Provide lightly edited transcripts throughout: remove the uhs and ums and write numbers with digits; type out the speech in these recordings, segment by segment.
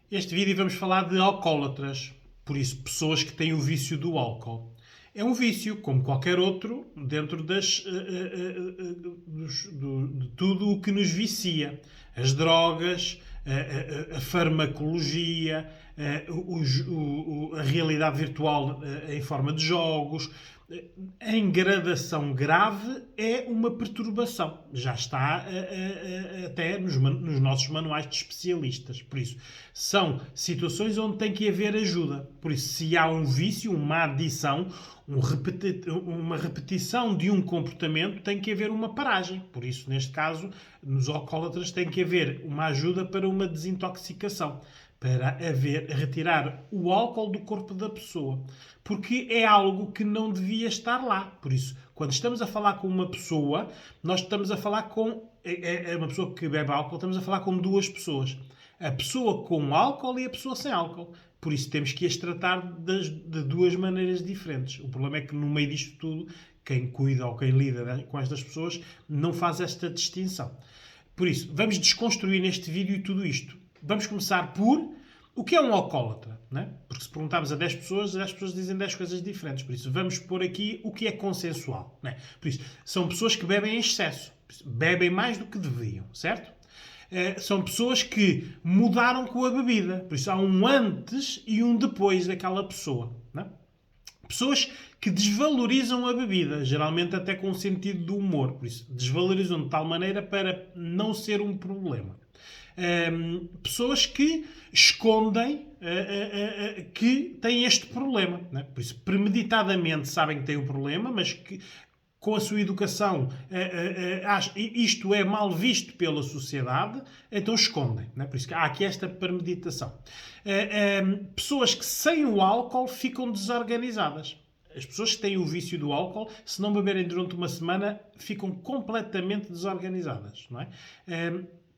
Este vídeo vamos falar de alcoólatras, por isso, pessoas que têm o vício do álcool. É um vício, como qualquer outro, dentro de tudo o que nos vicia. As drogas, a farmacologia, a realidade virtual em forma de jogos. Em gradação grave é uma perturbação. Já está até nos nossos manuais de especialistas. Por isso, são situações onde tem que haver ajuda. Por isso, se há um vício, uma adição, uma repetição de um comportamento, tem que haver uma paragem. Por isso, neste caso, nos alcoólatras tem que haver uma ajuda para uma desintoxicação, para retirar o álcool do corpo da pessoa. Porque é algo que não devia estar lá. Por isso, quando estamos a falar com uma pessoa, nós estamos a falar com... uma pessoa que bebe álcool, estamos a falar com duas pessoas. A pessoa com álcool e a pessoa sem álcool. Por isso temos que as tratar de duas maneiras diferentes. O problema é que no meio disto tudo, quem cuida ou quem lida com estas pessoas não faz esta distinção. Por isso, vamos desconstruir neste vídeo tudo isto. Vamos começar por o que é um alcoólatra, né? Porque se perguntarmos a 10 pessoas dizem 10 coisas diferentes. Por isso, vamos pôr aqui o que é consensual, né? Por isso, são pessoas que bebem em excesso. Bebem mais do que deviam, certo? São pessoas que mudaram com a bebida. Por isso, há um antes e um depois daquela pessoa, né? Pessoas que desvalorizam a bebida, geralmente até com sentido do humor. Por isso, desvalorizam de tal maneira para não ser um problema. Pessoas que escondem que têm este problema, né? Por isso, premeditadamente sabem que têm o problema, mas que com a sua educação isto é mal visto pela sociedade, então escondem, né? Por isso que há aqui esta premeditação. Pessoas que sem o álcool ficam desorganizadas. As pessoas que têm o vício do álcool, se não beberem durante uma semana, ficam completamente desorganizadas, não é?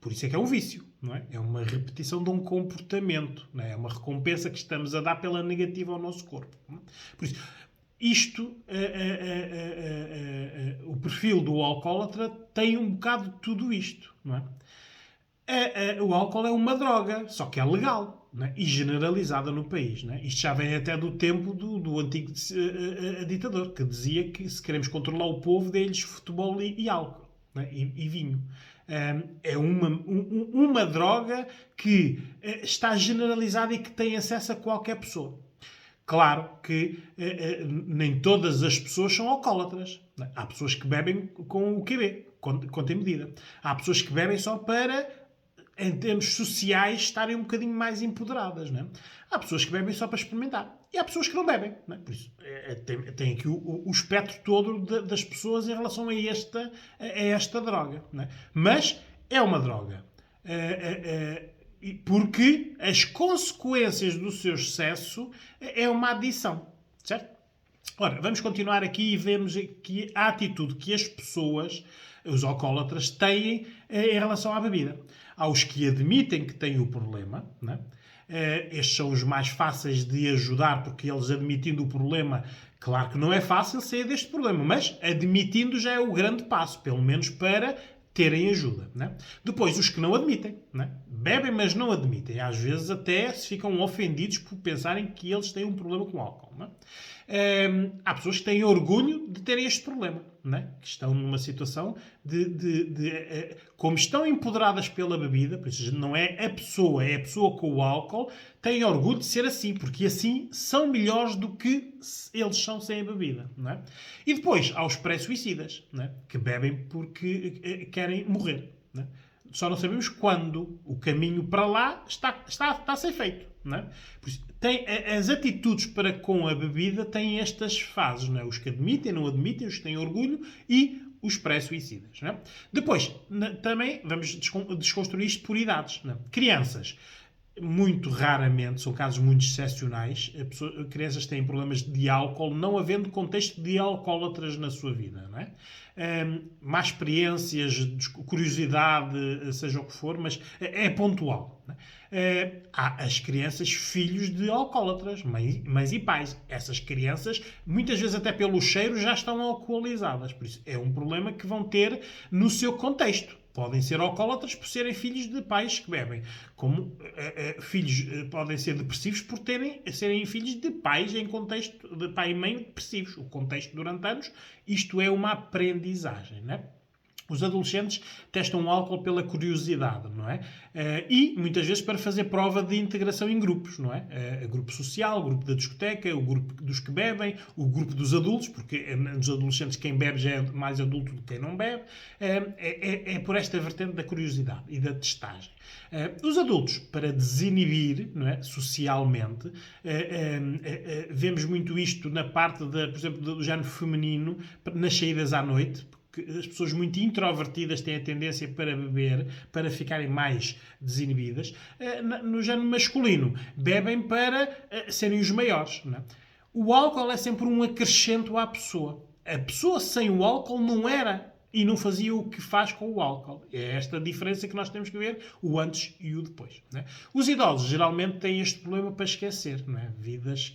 Por isso é que é um vício, não é? É uma repetição de um comportamento, não é? É uma recompensa que estamos a dar pela negativa ao nosso corpo. Por isso, isto, o perfil do alcoólatra tem um bocado de tudo isto, não é? O álcool é uma droga, só que é legal, não é? E generalizada no país, não é? Isto já vem até do tempo do antigo ditador, que dizia que se queremos controlar o povo, dê-lhes futebol e álcool, não é? E vinho. É uma droga que está generalizada e que tem acesso a qualquer pessoa. Claro que nem todas as pessoas são alcoólatras. Há pessoas que bebem com o QB, com tem medida. Há pessoas que bebem só para, em termos sociais, estarem um bocadinho mais empoderadas. Não é? Há pessoas que bebem só para experimentar. E há pessoas que não bebem. Não é? Por isso, tem aqui o espectro todo das pessoas em relação a esta droga. Não é? Mas é uma droga. Porque as consequências do seu excesso é uma adição, certo? Ora, vamos continuar aqui e vemos aqui a atitude que as pessoas, os alcoólatras, têm em relação à bebida. Há os que admitem que têm o problema, né? Estes são os mais fáceis de ajudar, porque eles admitindo o problema, claro que não é fácil sair deste problema, mas admitindo já é o grande passo, pelo menos para terem ajuda. Né? Depois, os que não admitem. Né? Bebem, mas não admitem. Às vezes até se ficam ofendidos por pensarem que eles têm um problema com álcool. Né? Há pessoas que têm orgulho de terem este problema. Né? Que estão numa situação como estão empoderadas pela bebida, por isso não é a pessoa com o álcool, têm orgulho de ser assim, porque assim são melhores do que eles são sem a bebida. Não é? E depois há os pré-suicidas, não é? Que bebem porque querem morrer. Não é? Só não sabemos quando o caminho para lá está a ser feito. Não é? Por isso, as atitudes para com a bebida têm estas fases. Não é? Os que admitem, não admitem, os que têm orgulho e os pré-suicidas. Não é? Depois, também vamos desconstruir isto por idades. Não é? Crianças, muito raramente, são casos muito excepcionais, crianças têm problemas de álcool, não havendo contexto de alcoólatras na sua vida. Não é? Más experiências, curiosidade, seja o que for, mas é pontual. Não é? Há as crianças filhos de alcoólatras, mães e pais. Essas crianças, muitas vezes até pelo cheiro, já estão alcoolizadas. Por isso, é um problema que vão ter no seu contexto. podem ser alcoólatras por serem filhos de pais que bebem. Como filhos podem ser depressivos por serem filhos de pais em contexto de pai e mãe depressivos. O contexto durante anos, isto é uma aprendizagem, não é? Os adolescentes testam o álcool pela curiosidade, não é? E, muitas vezes, para fazer prova de integração em grupos, não é? Grupo social, o grupo da discoteca, o grupo dos que bebem, o grupo dos adultos, porque nos adolescentes quem bebe já é mais adulto do que quem não bebe. É por esta vertente da curiosidade e da testagem. Os adultos, para desinibir, não é? Socialmente, vemos muito isto na parte, por exemplo, do género feminino, nas saídas à noite. As pessoas muito introvertidas têm a tendência para beber, para ficarem mais desinibidas. No género masculino, bebem para serem os maiores. Não é? O álcool é sempre um acrescento à pessoa. A pessoa sem o álcool não era e não fazia o que faz com o álcool. É esta diferença que nós temos que ver, o antes e o depois. Não é? Os idosos geralmente têm este problema para esquecer. Não é? Vidas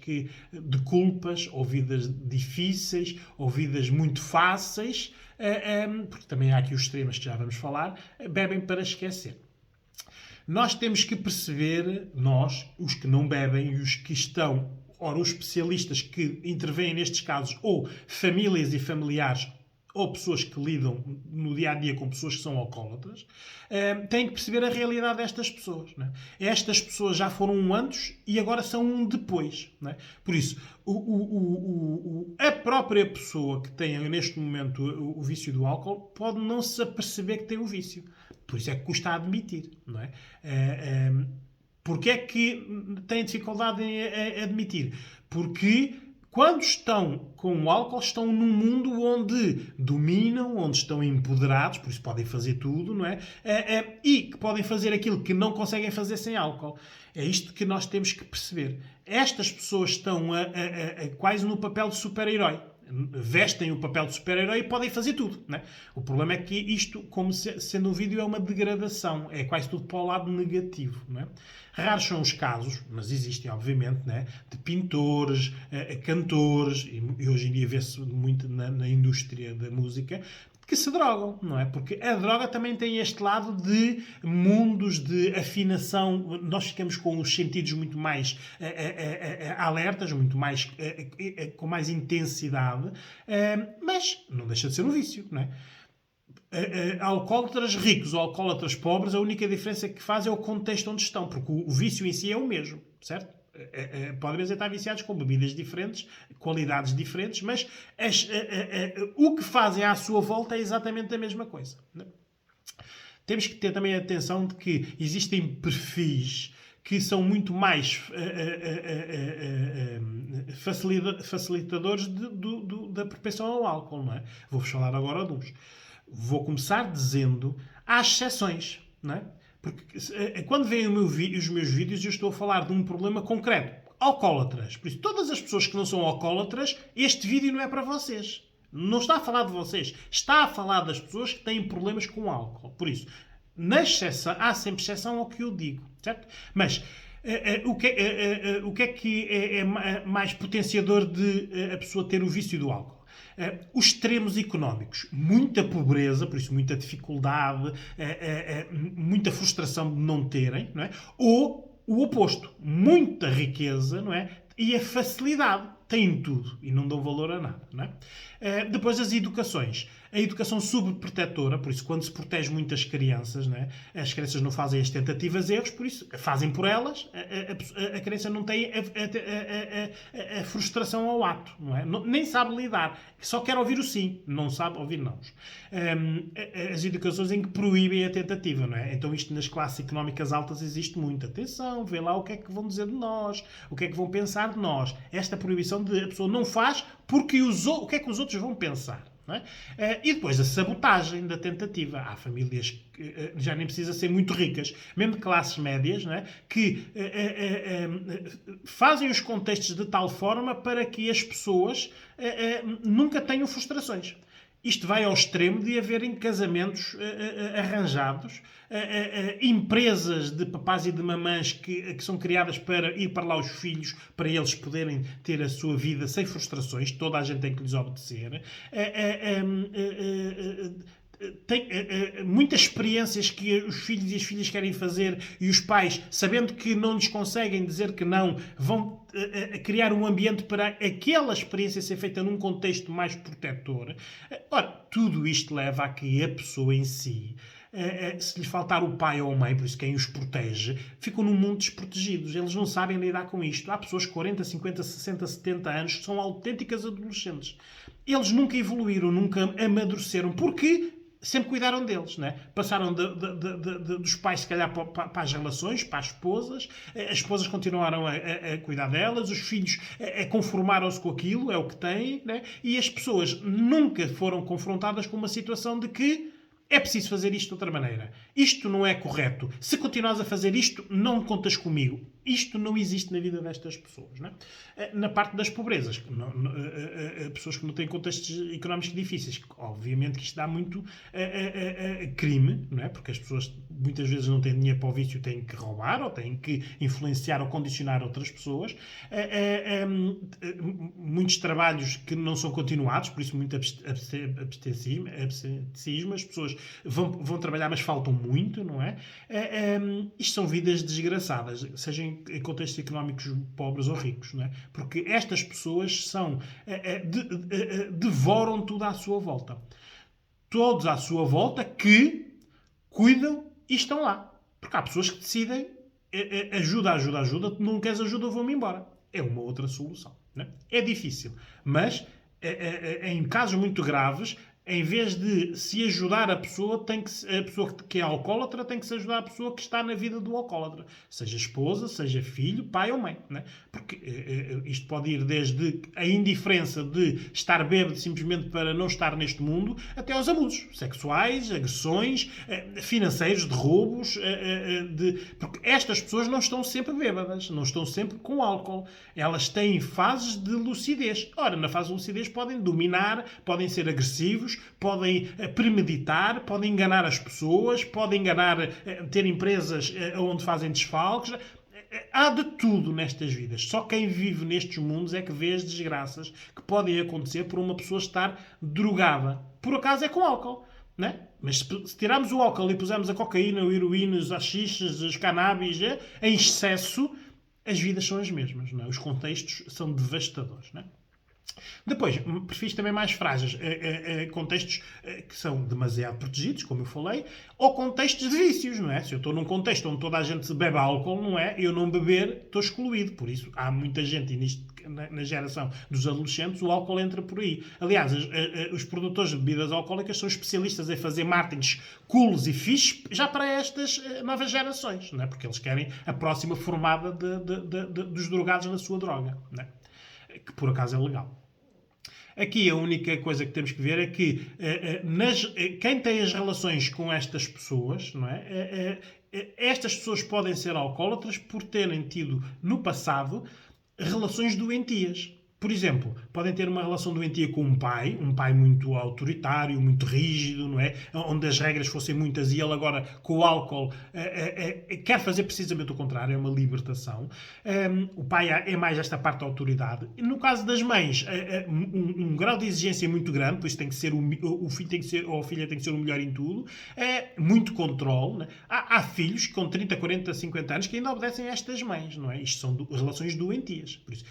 de culpas, ou vidas difíceis, ou vidas muito fáceis, porque também há aqui os extremos que já vamos falar, bebem para esquecer. Nós temos que perceber, nós, os que não bebem e os que estão, ora, os especialistas que intervêm nestes casos, ou famílias e familiares, ou pessoas que lidam no dia-a-dia com pessoas que são alcoólatras, têm que perceber a realidade destas pessoas. Não é? Estas pessoas já foram um antes e agora são um depois. Não é? Por isso, a própria pessoa que tem neste momento o vício do álcool pode não se aperceber que tem o vício. Por isso é que custa admitir. Não é? Porque é que têm dificuldade em admitir? Porque quando estão com o álcool, estão num mundo onde dominam, onde estão empoderados, por isso podem fazer tudo, não é? E que podem fazer aquilo que não conseguem fazer sem álcool. É isto que nós temos que perceber. Estas pessoas estão quase no papel de super-herói. Vestem o papel de super-herói e podem fazer tudo. Não é? O problema é que isto, como sendo um vídeo, é uma degradação. É quase tudo para o lado negativo. Não é? Raros são os casos, mas existem, obviamente, não é? De pintores, cantores, e hoje em dia vê-se muito na indústria da música, que se drogam, não é? Porque a droga também tem este lado de mundos de afinação. Nós ficamos com os sentidos muito mais alertas, muito mais, com mais intensidade, mas não deixa de ser um vício, não é? Alcoólatras ricos ou alcoólatras pobres, a única diferença que faz é o contexto onde estão, porque o vício em si é o mesmo, certo? Podem estar viciados com bebidas diferentes, qualidades diferentes, mas o que fazem à sua volta é exatamente a mesma coisa. Né? Temos que ter também a atenção de que existem perfis que são muito mais facilitadores da propensão ao álcool. Não é? Vou-vos falar agora de uns. Vou começar dizendo, há exceções, não é? Porque quando veem os meus vídeos, eu estou a falar de um problema concreto. Alcoólatras. Por isso, todas as pessoas que não são alcoólatras, este vídeo não é para vocês. Não está a falar de vocês. Está a falar das pessoas que têm problemas com álcool. Por isso, há sempre exceção ao que eu digo. Certo? Mas o que é mais potenciador de a pessoa ter o vício do álcool? Os extremos económicos, muita pobreza, por isso muita dificuldade, muita frustração de não terem, não é? Ou o oposto, muita riqueza, não é? E a facilidade, têm tudo e não dão valor a nada, não é? Depois as educações. A educação subprotetora, por isso quando se protege muitas crianças, não é? As crianças não fazem as tentativas erros, por isso fazem por elas, a criança não tem a frustração ao ato, não é? Nem sabe lidar, só quer ouvir o sim, não sabe ouvir não. As educações em que proíbem a tentativa, não é? Então isto nas classes económicas altas existe muito. Atenção, vê lá o que é que vão dizer de nós, o que é que vão pensar de nós. Esta proibição de a pessoa não faz porque o que é que os outros vão pensar. Não é? E depois a sabotagem da tentativa. Há famílias que já nem precisa ser muito ricas, mesmo de classes médias, não é? Que fazem os contextos de tal forma para que as pessoas nunca tenham frustrações. Isto vai ao extremo de haverem casamentos arranjados, empresas de papás e de mamãs que são criadas para ir para lá os filhos, para eles poderem ter a sua vida sem frustrações, toda a gente tem que lhes obedecer. tem muitas experiências que os filhos e as filhas querem fazer e os pais, sabendo que não lhes conseguem dizer que não, vão criar um ambiente para aquela experiência ser feita num contexto mais protetor. Ora, tudo isto leva a que a pessoa em si, se lhe faltar o pai ou a mãe, por isso quem os protege, ficam num mundo desprotegidos. Eles não sabem lidar com isto. Há pessoas de 40, 50, 60, 70 anos que são autênticas adolescentes. Eles nunca evoluíram, nunca amadureceram. Porque sempre cuidaram deles, né? Passaram dos pais, se calhar, para as relações, para as esposas continuaram a cuidar delas, os filhos conformaram-se com aquilo, é o que têm, né? E as pessoas nunca foram confrontadas com uma situação de que é preciso fazer isto de outra maneira. Isto não é correto. Se continuares a fazer isto, não contas comigo. Isto não existe na vida destas pessoas. Não é? Na parte das pobrezas, pessoas que não têm contextos económicos difíceis, obviamente que isto dá muito crime, não é? Porque as pessoas muitas vezes não têm dinheiro para o vício, têm que roubar ou têm que influenciar ou condicionar outras pessoas. Muitos trabalhos que não são continuados, por isso muito abstencismo. As pessoas vão trabalhar, mas faltam muito, não é? Isto são vidas desgraçadas, seja em contextos económicos pobres ou ricos, não é? Porque estas pessoas devoram tudo à sua volta. Todos à sua volta que cuidam e estão lá. Porque há pessoas que decidem ajuda, não queres ajuda, eu vou-me embora. É uma outra solução. Não é? É difícil, mas em casos muito graves, em vez de se ajudar a pessoa que é alcoólatra, tem que se ajudar a pessoa que está na vida do alcoólatra. Seja esposa, seja filho, pai ou mãe. Né? Porque isto pode ir desde a indiferença de estar bêbado simplesmente para não estar neste mundo, até aos abusos sexuais, agressões, financeiros, de roubos. Porque estas pessoas não estão sempre bêbadas, não estão sempre com álcool. Elas têm fases de lucidez. Ora, na fase de lucidez podem dominar, podem ser agressivos, podem premeditar, podem enganar as pessoas, podem ter empresas onde fazem desfalques. Há de tudo nestas vidas. Só quem vive nestes mundos é que vê as desgraças que podem acontecer por uma pessoa estar drogada. Por acaso é com álcool. Né? Mas se tirarmos o álcool e pusermos a cocaína, o heroína, os haxiches, os cannabis em excesso, as vidas são as mesmas. Não é? Os contextos são devastadores. Não é? Depois, perfis também mais frágeis, contextos que são demasiado protegidos, como eu falei, ou contextos de vícios, não é? Se eu estou num contexto onde toda a gente bebe álcool, não é? Eu não beber, estou excluído. Por isso, há muita gente, e na geração dos adolescentes, o álcool entra por aí. Aliás, os produtores de bebidas alcoólicas são especialistas em fazer marketing cools e fixes já para estas novas gerações, não é? Porque eles querem a próxima formada dos drogados na sua droga, não é? Que por acaso é legal. Aqui a única coisa que temos que ver é que quem tem as relações com estas pessoas, não é? Estas pessoas podem ser alcoólatras por terem tido no passado relações doentias. Por exemplo, podem ter uma relação doentia com um pai muito autoritário, muito rígido, não é? Onde as regras fossem muitas e ele agora, com o álcool, quer fazer precisamente o contrário, é uma libertação. O pai é mais esta parte da autoridade. No caso das mães, um grau de exigência muito grande, por isso tem que ser o filho tem que ser, ou a filha tem que ser o melhor em tudo. Muito controle. Né? Há filhos com 30, 40, 50 anos que ainda obedecem a estas mães, não é? Isto são relações doentias. Por isso.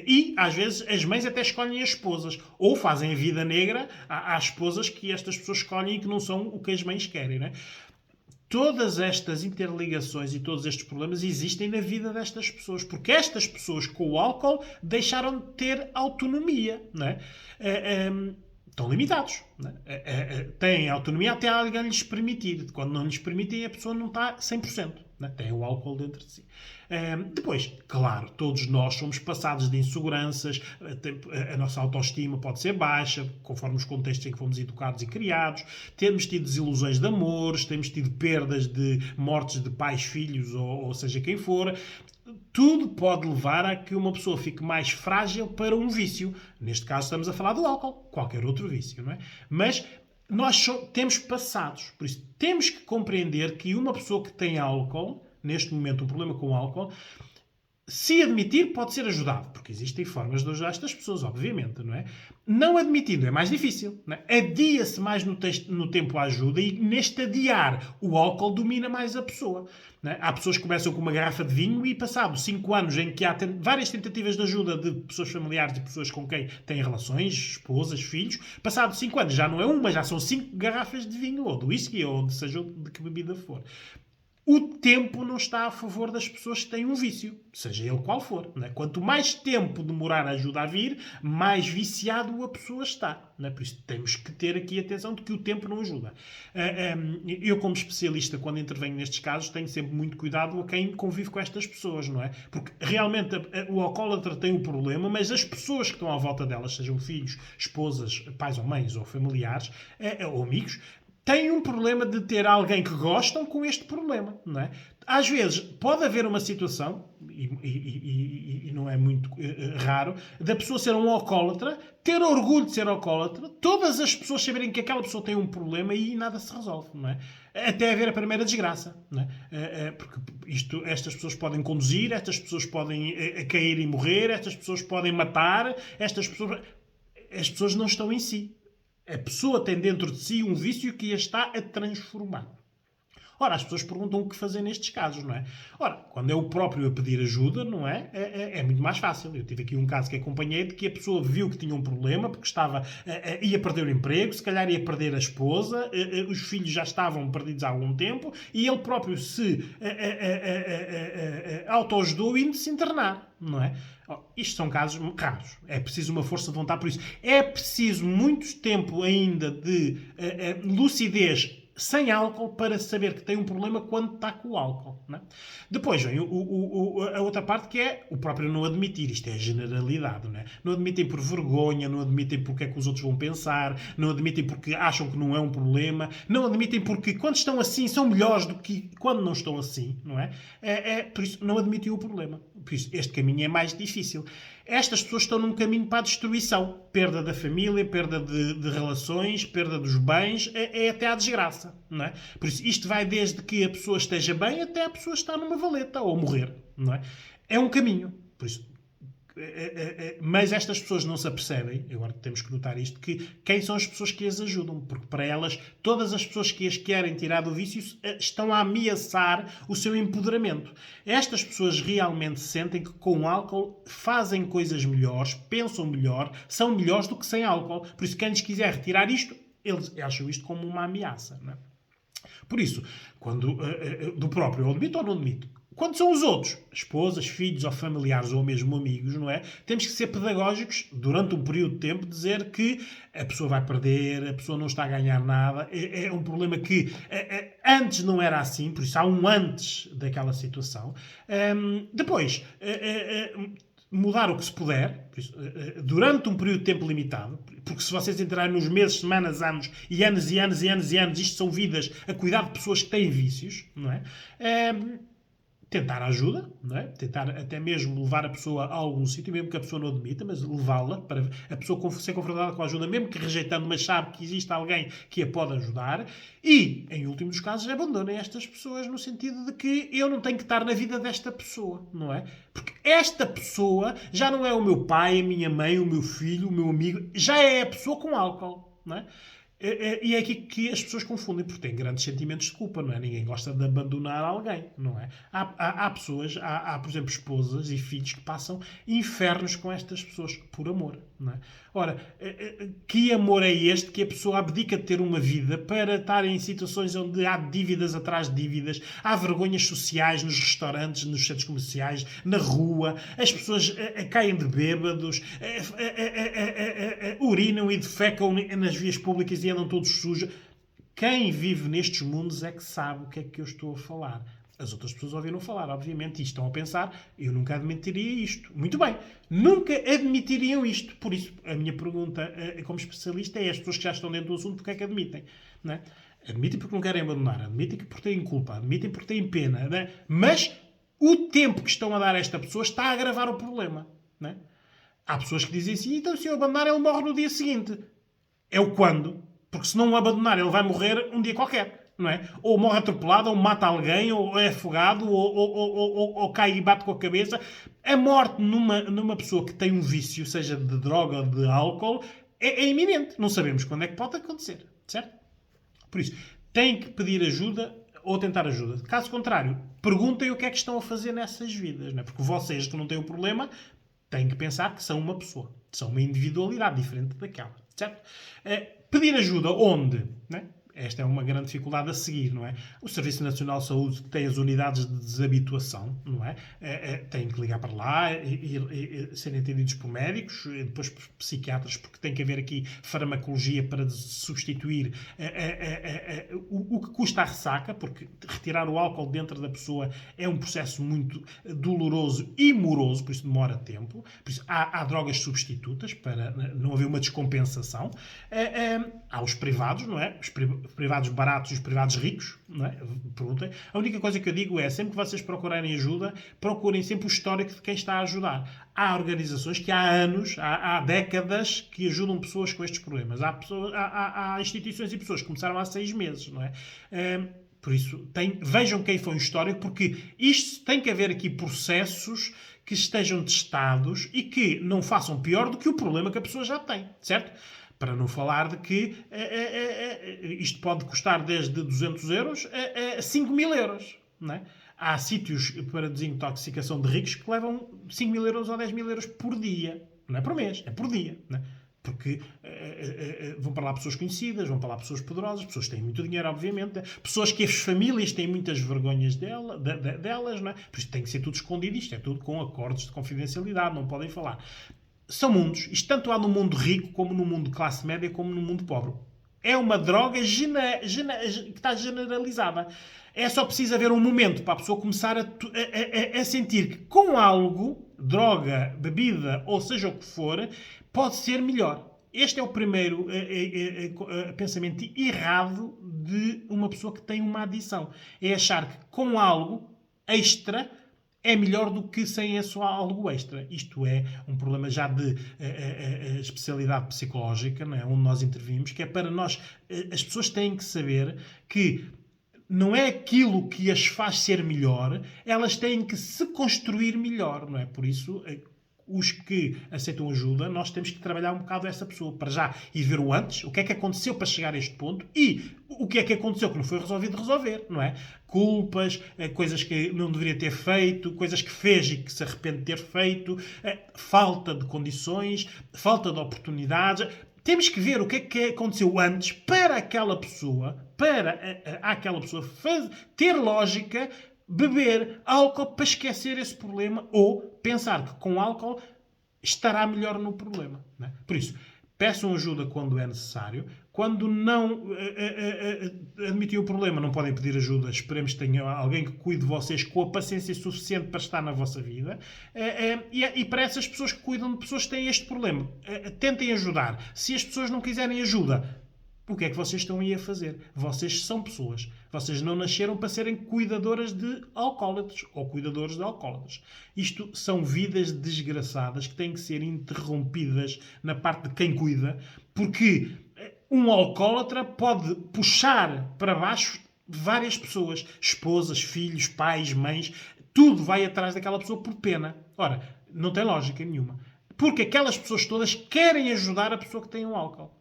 E às vezes as mães até escolhem as esposas ou fazem a vida negra às esposas que estas pessoas escolhem e que não são o que as mães querem, não é? Todas estas interligações e todos estes problemas existem na vida destas pessoas, porque estas pessoas com o álcool deixaram de ter autonomia, não é? Estão limitados. Não é? Têm autonomia até alguém lhes permitir. Quando não lhes permitem, a pessoa não está 100%. Não é? Tem o álcool dentro de si. Depois, claro, todos nós somos passados de inseguranças, a nossa autoestima pode ser baixa, conforme os contextos em que fomos educados e criados, temos tido desilusões de amores, temos tido perdas de mortes de pais, filhos, ou seja quem for. Tudo pode levar a que uma pessoa fique mais frágil para um vício. Neste caso estamos a falar do álcool, qualquer outro vício, não é? Mas nós temos passados, por isso temos que compreender que uma pessoa que tem álcool, neste momento um problema com álcool, Se admitir, pode ser ajudado, porque existem formas de ajudar estas pessoas, obviamente, não é? Não admitindo é mais difícil, não é? Adia-se mais no tempo a ajuda e neste adiar o álcool domina mais a pessoa. Não é? Há pessoas que começam com uma garrafa de vinho e passado 5 anos em que há várias tentativas de ajuda de pessoas familiares e pessoas com quem têm relações, esposas, filhos, passado 5 anos já não é uma, já são 5 garrafas de vinho ou de whisky ou seja de que bebida for. O tempo não está a favor das pessoas que têm um vício, seja ele qual for. Não é? Quanto mais tempo demorar a ajuda a vir, mais viciado a pessoa está. Não é? Por isso temos que ter aqui atenção de que o tempo não ajuda. Eu, como especialista, quando intervenho nestes casos, tenho sempre muito cuidado a quem convive com estas pessoas, não é? Porque realmente o alcoólatra tem um problema, mas as pessoas que estão à volta delas, sejam filhos, esposas, pais ou mães ou familiares ou amigos, têm um problema de ter alguém que gostam com este problema, não é? Às vezes pode haver uma situação, e não é muito raro, da pessoa ser um alcoólatra, ter orgulho de ser alcoólatra, todas as pessoas saberem que aquela pessoa tem um problema e nada se resolve, não é? Até haver a primeira desgraça, não é? Porque estas pessoas podem conduzir, estas pessoas podem cair e morrer, estas pessoas podem matar, as pessoas não estão em si. A pessoa tem dentro de si um vício que a está a transformar. Ora, as pessoas perguntam o que fazer nestes casos, não é? Ora, quando é o próprio a pedir ajuda, não é? É muito mais fácil. Eu tive aqui um caso que acompanhei de que a pessoa viu que tinha um problema porque ia perder o emprego, se calhar ia perder a esposa, os filhos já estavam perdidos há algum tempo e ele próprio se autoajudou indo se internar, não é? Isto são casos raros. É preciso uma força de vontade por isso. É preciso muito tempo ainda de lucidez sem álcool para saber que tem um problema quando está com o álcool. Não é? Depois vem a outra parte que é o próprio não admitir. Isto é a generalidade. Não é? Não admitem por vergonha, não admitem porque é que os outros vão pensar, não admitem porque acham que não é um problema, não admitem porque quando estão assim são melhores do que quando não estão assim. Não é? Por isso não admitem o problema. Por isso este caminho é mais difícil. Estas pessoas estão num caminho para a destruição. Perda da família, perda de relações, perda dos bens, é até à desgraça. Não é? Por isso, isto vai desde que a pessoa esteja bem até a pessoa estar numa valeta ou morrer. Não é? É um caminho. Por isso, mas estas pessoas não se apercebem, agora temos que notar isto, que quem são as pessoas que as ajudam, porque para elas, todas as pessoas que as querem tirar do vício estão a ameaçar o seu empoderamento. Estas pessoas realmente sentem que com álcool fazem coisas melhores, pensam melhor, são melhores do que sem álcool. Por isso, quem lhes quiser retirar isto, eles acham isto como uma ameaça. Não é? Por isso, quando do próprio eu admito ou não admito, quando são os outros, esposas, filhos ou familiares ou mesmo amigos, não é? Temos que ser pedagógicos durante um período de tempo, dizer que a pessoa vai perder, a pessoa não está a ganhar nada. É um problema que antes não era assim, por isso há um antes daquela situação. Depois, mudar o que se puder, durante um período de tempo limitado, porque se vocês entrarem nos meses, semanas, anos e anos e anos e anos e anos, isto são vidas a cuidar de pessoas que têm vícios, não é? Tentar ajuda, não é? Tentar até mesmo levar a pessoa a algum sítio, mesmo que a pessoa não admita, mas levá-la para a pessoa ser confrontada com a ajuda, mesmo que rejeitando, mas sabe que existe alguém que a pode ajudar. E, em último dos casos, abandonem estas pessoas no sentido de que eu não tenho que estar na vida desta pessoa, não é? Porque esta pessoa já não é o meu pai, a minha mãe, o meu filho, o meu amigo, já é a pessoa com álcool, não é? E é aqui que as pessoas confundem, porque têm grandes sentimentos de culpa, não é? Ninguém gosta de abandonar alguém, não é? Há pessoas, por exemplo, esposas e filhos que passam infernos com estas pessoas, por amor, não é? Ora, que amor é este que a pessoa abdica de ter uma vida para estar em situações onde há dívidas atrás de dívidas, há vergonhas sociais nos restaurantes, nos centros comerciais, na rua, as pessoas caem de bêbados, urinam e defecam nas vias públicas e andam todos sujos. Quem vive nestes mundos é que sabe o que é que eu estou a falar. As outras pessoas ouviram falar, obviamente, e estão a pensar, eu nunca admitiria isto. Muito bem, nunca admitiriam isto. Por isso, a minha pergunta como especialista é as pessoas que já estão dentro do assunto, porque é que admitem? Não é? Admitem porque não querem abandonar, admitem porque têm culpa, admitem porque têm pena, não é? Mas o tempo que estão a dar a esta pessoa está a agravar o problema. Não é? Há pessoas que dizem assim, então se eu abandonar ele morre no dia seguinte. É o quando. Porque se não o abandonar ele vai morrer um dia qualquer. não é? Ou morre atropelado, ou mata alguém, ou é afogado, ou cai e bate com a cabeça. A morte numa pessoa que tem um vício, seja de droga ou de álcool, é iminente. Não sabemos quando é que pode acontecer, certo? Por isso, têm que pedir ajuda ou tentar ajuda. Caso contrário, perguntem o que é que estão a fazer nessas vidas, não é? Porque vocês que não têm o problema têm que pensar que são uma pessoa, são uma individualidade diferente daquela, certo? Pedir ajuda onde? Não é? Esta é uma grande dificuldade a seguir, não é? O Serviço Nacional de Saúde tem as unidades de desabituação, não é? Tem que ligar para lá e serem atendidos por médicos, depois por psiquiatras, porque tem que haver aqui farmacologia para substituir o que custa a ressaca, porque retirar o álcool dentro da pessoa é um processo muito doloroso e moroso, por isso demora tempo. Por isso há drogas substitutas para não haver uma descompensação. Há os privados, não é? Os privados baratos e os privados ricos, não é? Perguntem. A única coisa que eu digo é, sempre que vocês procurarem ajuda, procurem sempre o histórico de quem está a ajudar. Há organizações que há anos, há décadas, que ajudam pessoas com estes problemas. Há instituições e pessoas que começaram há 6 meses, não é? Por isso, vejam quem foi o histórico, porque isto tem que haver aqui processos que estejam testados e que não façam pior do que o problema que a pessoa já tem, certo? Para não falar de que isto pode custar desde 200 euros a 5 mil euros. Não é? Há sítios para desintoxicação de ricos que levam 5 mil euros ou 10 mil euros por dia. Não é por mês, é por dia. Não é? Porque vão para lá pessoas conhecidas, vão para lá pessoas poderosas, pessoas que têm muito dinheiro, obviamente, pessoas que as famílias têm muitas vergonhas delas, não é? Por isso tem que ser tudo escondido, isto é tudo com acordos de confidencialidade, não podem falar. São mundos. Isto tanto há no mundo rico, como no mundo de classe média, como no mundo pobre. É uma droga que está generalizada. É só preciso haver um momento para a pessoa começar a sentir que com algo, droga, bebida, ou seja o que for, pode ser melhor. Este é o primeiro pensamento errado de uma pessoa que tem uma adição. É achar que com algo extra é melhor do que sem esse algo extra. Isto é um problema já de especialidade psicológica, não é? Onde nós intervimos, que é para nós... As pessoas têm que saber que não é aquilo que as faz ser melhor, elas têm que se construir melhor, não é? Por isso, os que aceitam ajuda, nós temos que trabalhar um bocado essa pessoa, para já ir ver o antes, o que é que aconteceu para chegar a este ponto e o que é que aconteceu que não foi resolvido resolver, não é? Culpas, coisas que não deveria ter feito, coisas que fez e que se arrepende de ter feito, falta de condições, falta de oportunidades. Temos que ver o que é que aconteceu antes para aquela pessoa, ter lógica, beber álcool para esquecer esse problema ou pensar que com álcool estará melhor no problema. Não é? Por isso, peçam ajuda quando é necessário. Quando não admitem o problema, não podem pedir ajuda. Esperemos que tenha alguém que cuide de vocês com a paciência suficiente para estar na vossa vida. E para essas pessoas que cuidam de pessoas que têm este problema, tentem ajudar. Se as pessoas não quiserem ajuda, o que é que vocês estão aí a fazer? Vocês são pessoas. Vocês não nasceram para serem cuidadoras de alcoólatras ou cuidadores de alcoólatras. Isto são vidas desgraçadas que têm que ser interrompidas na parte de quem cuida, porque um alcoólatra pode puxar para baixo várias pessoas. Esposas, filhos, pais, mães. Tudo vai atrás daquela pessoa por pena. Ora, não tem lógica nenhuma. Porque aquelas pessoas todas querem ajudar a pessoa que tem um álcool.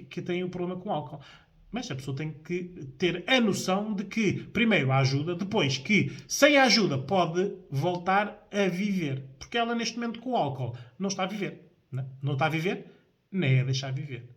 Que tem um problema com álcool. Mas a pessoa tem que ter a noção de que, primeiro, há ajuda, depois que, sem a ajuda, pode voltar a viver. Porque ela, neste momento, com o álcool, não está a viver. Não está a viver, nem a deixar viver.